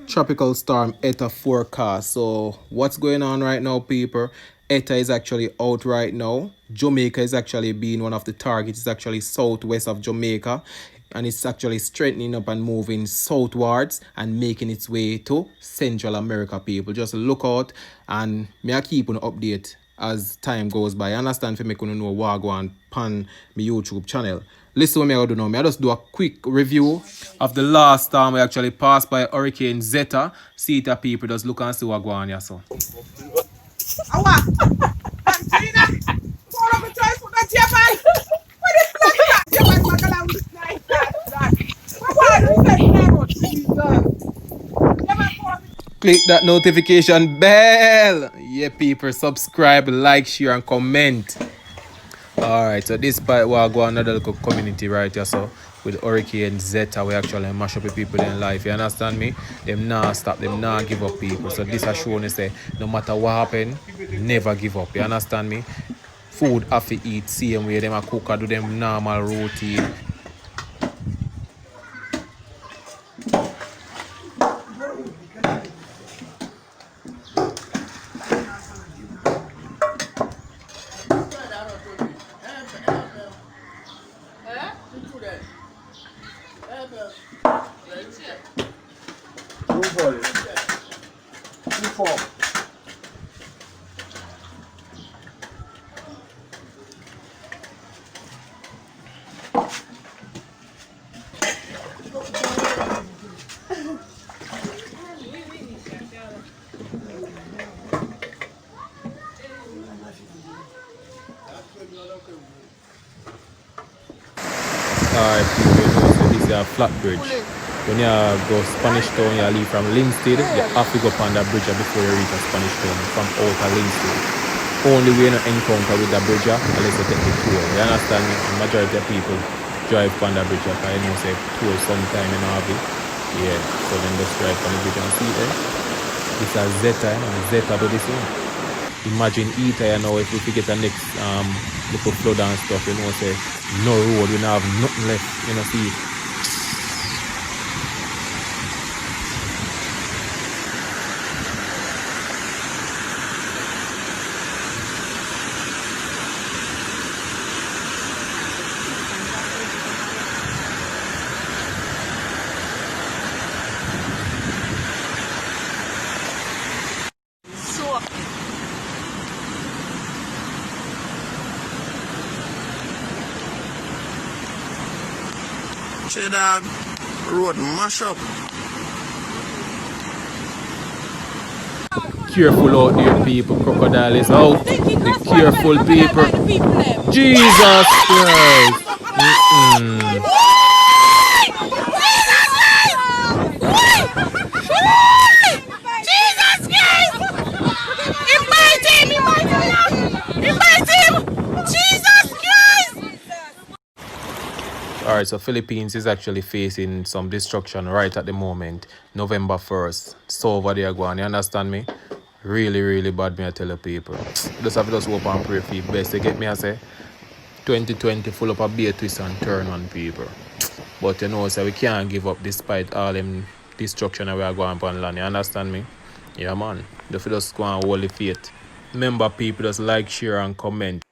tropical storm Eta forecast. So what's going on right now, people? Eta is actually out right now. Jamaica is actually being one of the targets. It's actually southwest of Jamaica, and it's actually strengthening up and moving southwards and making its way to Central America, people. Just look out, and may I keep an update as time goes by. I understand for me to know what go on pan my YouTube channel. Listen what me I do now. I just do a quick review of the last time we actually passed by Hurricane Zeta. Zeta people just look and see what go on here. So. Click that notification bell. Yeah, people, subscribe, like, share, and comment. Alright, so this part we are going another little community right here. So with Hurricane Zeta, we actually mash up the people in life. You understand me? Them not stop, them not give up, people. So this has shown us say no matter what happen, never give up. You understand me? Food have to eat, same way them a cook or do them normal routine. Alright, people, you know, so this is a flat bridge. When you go Spanish Town, you leave from Linstead, you have to go on that bridge before you reach a Spanish Town from outer Linstead. Only way you encounter with the bridge unless you take the tour. You understand me? The majority of people drive on the bridge because you know say tour sometime in have it. Yeah, so then just drive on the bridge and see there. This is Zeta, and Zeta do this one. Imagine Eta, you know, if we get the next little flood and stuff, you know, say no road, we don't have nothing left, you know, see. Dog, road mash up. Careful out there, people. Crocodile is out. Be careful, people. Jesus Christ. Alright, so Philippines is actually facing some destruction right at the moment. November 1st. So over there going, you understand me? Really, really bad, me I tell you people. Just have to just hope and pray for you best. You get me, I say? 2020 full up a beer twist and turn on people. But you know, so we can't give up despite all them destruction that we are going on land. You understand me? Yeah, man. Just go and hold the faith. Remember, people, just like, share, and comment.